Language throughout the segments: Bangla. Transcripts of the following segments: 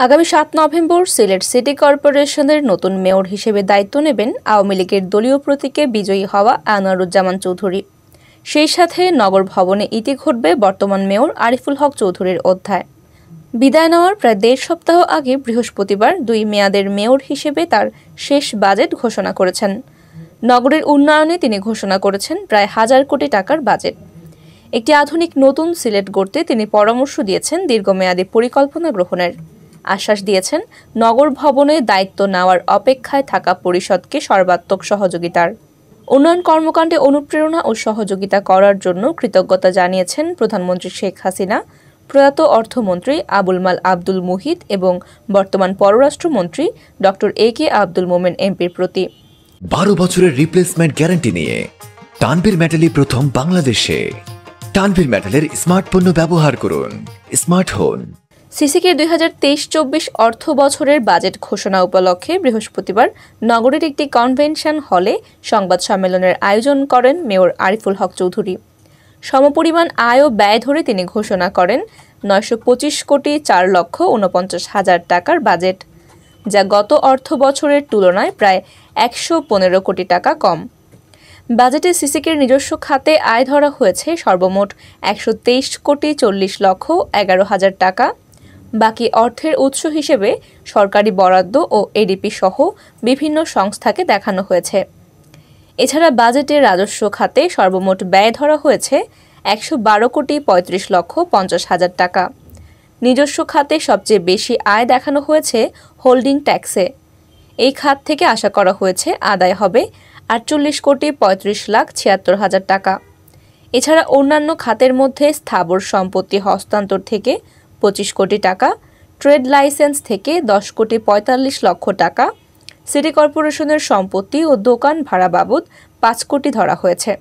আগামী ৭ নভেম্বর সিলেট সিটি কর্পোরেশনের নতুন মেয়র হিসেবে দায়িত্ব নেবেন আওয়ামী লীগের দলীয় প্রতীকে বিজয়ী হওয়া আনোয়ারুজ্জামান চৌধুরী। সেই সাথে নগর ভবনে ইতি ঘটবে বর্তমান মেয়র আরিফুল হক চৌধুরীর অধ্যায়। বিদায় নেওয়ার প্রায় ১.৫ সপ্তাহ আগে বৃহস্পতিবার ২ মেয়াদের মেয়র হিসেবে তার শেষ বাজেট ঘোষণা করেছেন। নগরের উন্নয়নে তিনি ঘোষণা করেছেন প্রায় ১,০০০ কোটি টাকার বাজেট। একটি আধুনিক নতুন সিলেট গড়তে তিনি পরামর্শ দিয়েছেন দীর্ঘমেয়াদী পরিকল্পনা গ্রহণের। আশ্বাস দিয়েছেন নগর ভবনে দায়িত্ব নেওয়ার অপেক্ষায় থাকা পরিষদকে সর্বাত্মক সহযোগিতার। উন্নয়ন কর্মকাণ্ডে অনুপ্রেরণা ও সহযোগিতা করার জন্য কৃতজ্ঞতা জানিয়েছেন প্রধানমন্ত্রী শেখ হাসিনা, প্রয়াত অর্থমন্ত্রী আবুল মাল আব্দুল মুহিত এবং বর্তমান পররাষ্ট্রমন্ত্রী ডক্টর এ কে আব্দুল মোমেন এমপির প্রতি। ১২ বছরের রিপ্লেসমেন্ট গ্যারান্টি নিয়ে তানভীর মেটালই প্রথম বাংলাদেশে। তানভীর মেটালের স্মার্ট পণ্য ব্যবহার করুন, স্মার্ট হন। সিসিকের ২০২৩-২৪ অর্থ বছরের বাজেট ঘোষণা উপলক্ষে বৃহস্পতিবার নগরের একটি কনভেনশন হলে সংবাদ সম্মেলনের আয়োজন করেন মেয়র আরিফুল হক চৌধুরী। সমপরিমাণ আয় ও ব্যয় ধরে তিনি ঘোষণা করেন ৯২৫ কোটি ৪,৪৯,০০০ টাকার বাজেট, যা গত অর্থ বছরের তুলনায় প্রায় ১১৫ কোটি টাকা কম। বাজেটে সিসিকের নিজস্ব খাতে আয় ধরা হয়েছে সর্বমোট ১২৩ কোটি ৪০,১১,০০০ টাকা। বাকি অর্থের উৎস হিসেবে সরকারি বরাদ্দ ও এডিপি সহ বিভিন্ন সংস্থাকে দেখানো হয়েছে। এছাড়া বাজেটে রাজস্ব খাতে সর্বমোট ব্যয় ধরা হয়েছে ১১২ কোটি ৩৫,৫০,০০০ টাকা। নিজস্ব খাতে সবচেয়ে বেশি আয় দেখানো হয়েছে হোল্ডিং ট্যাক্সে। এই খাত থেকে আশা করা হয়েছে আদায় হবে ৪৮ কোটি ৩৫,৭৬,০০০ টাকা। এছাড়া অন্যান্য খাতের মধ্যে স্থাবর সম্পত্তি হস্তান্তর থেকে ২৫ কোটি টাকা, ট্রেড লাইসেন্স থেকে ১০ কোটি ৪৫ লক্ষ টাকা, সিটি কর্পোরেশনের সম্পত্তি ও দোকান ভাড়া বাবদ ৫ কোটি ধরা হয়েছে।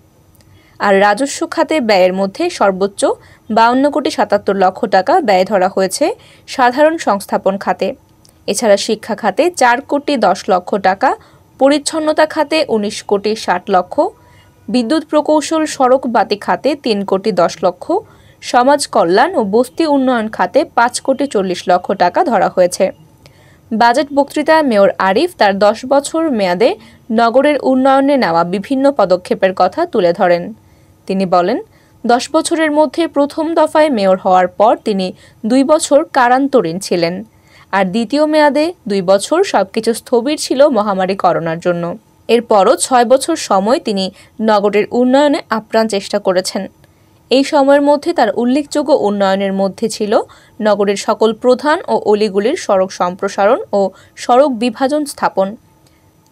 আর রাজস্ব খাতে ব্যয়ের মধ্যে সর্বোচ্চ ৫২ কোটি ৭৭ লক্ষ টাকা ব্যয় ধরা হয়েছে সাধারণ সংস্থাপন খাতে। এছাড়া শিক্ষা খাতে ৪ কোটি ১০ লক্ষ টাকা, পরিচ্ছন্নতা খাতে ১৯ কোটি ৬০ লক্ষ, বিদ্যুৎ প্রকৌশল সড়ক বাতি খাতে ৩ কোটি ১০ লক্ষ, সমাজ কল্যাণ ও বস্তি উন্নয়ন খাতে ৫ কোটি ৪০ লক্ষ টাকা ধরা হয়েছে। বাজেট বক্তৃতায় মেয়র আরিফ তার ১০ বছর মেয়াদে নগরের উন্নয়নে নেওয়া বিভিন্ন পদক্ষেপের কথা তুলে ধরেন। তিনি বলেন, ১০ বছরের মধ্যে প্রথম দফায় মেয়র হওয়ার পর তিনি ২ বছর কারান্তরীণ ছিলেন, আর দ্বিতীয় মেয়াদে ২ বছর সবকিছু স্থবির ছিল মহামারী করোনার জন্য। এরপরও ৬ বছর সময় তিনি নগরের উন্নয়নে আপ্রাণ চেষ্টা করেছেন। এই সময়ের মধ্যে তার উল্লেখযোগ্য উন্নয়নের মধ্যে ছিল নগরের সকল প্রধান ও অলিগুলির সড়ক সম্প্রসারণ ও সড়ক বিভাজন স্থাপন,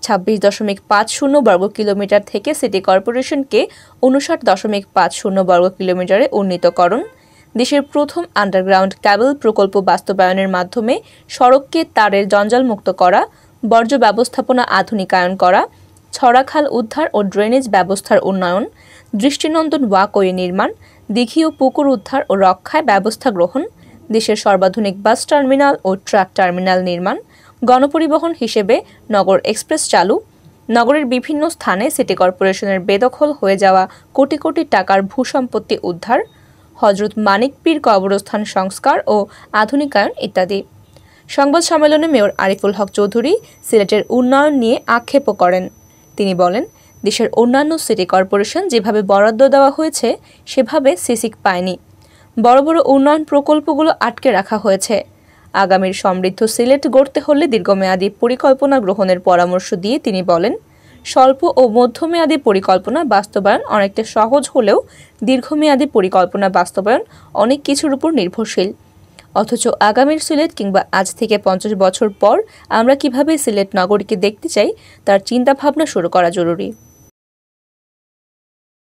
২৬.৫০ বর্গ কিলোমিটার থেকে সিটি কর্পোরেশনকে ৫৯.৫০ বর্গ কিলোমিটারে উন্নীতকরণ, দেশের প্রথম আন্ডারগ্রাউন্ড ক্যাবল প্রকল্প বাস্তবায়নের মাধ্যমে সড়ককে তারের জঞ্জালমুক্ত করা, বর্জ্য ব্যবস্থাপনা আধুনিকায়ন করা, ছড়াখাল উদ্ধার ও ড্রেনেজ ব্যবস্থার উন্নয়ন, দৃষ্টিনন্দন ওয়াকওয়ে নির্মাণ, দিঘি ও পুকুর উদ্ধার ও রক্ষায় ব্যবস্থা গ্রহণ, দেশের সর্বাধুনিক বাস টার্মিনাল ও ট্রাক টার্মিনাল নির্মাণ, গণপরিবহন হিসেবে নগর এক্সপ্রেস চালু, নগরের বিভিন্ন স্থানে সিটি কর্পোরেশনের বেদখল হয়ে যাওয়া কোটি কোটি টাকার ভূসম্পত্তি উদ্ধার, হযরত মানিক পীর কবরস্থান সংস্কার ও আধুনিকায়ন ইত্যাদি। সংবাদ সম্মেলনে মেয়র আরিফুল হক চৌধুরী সিলেটের উন্নয়ন নিয়ে আক্ষেপও করেন। তিনি বলেন, দেশের অন্যান্য সিটি কর্পোরেশন যেভাবে বরাদ্দ দেওয়া হয়েছে সেভাবে সিসিক পায়নি। বড় বড় উন্নয়ন প্রকল্পগুলো আটকে রাখা হয়েছে। আগামীর সমৃদ্ধ সিলেট গড়তে হলে দীর্ঘমেয়াদী পরিকল্পনা গ্রহণের পরামর্শ দিয়ে তিনি বলেন, স্বল্প ও মধ্যমেয়াদী পরিকল্পনা বাস্তবায়ন অনেকটা সহজ হলেও দীর্ঘমেয়াদী পরিকল্পনা বাস্তবায়ন অনেক কিছুর উপর নির্ভরশীল। অথচ আগামীর সিলেট কিংবা আজ থেকে ৫০ বছর পর আমরা কিভাবে সিলেট নগরীকে দেখতে চাই তার চিন্তাভাবনা শুরু করা জরুরি।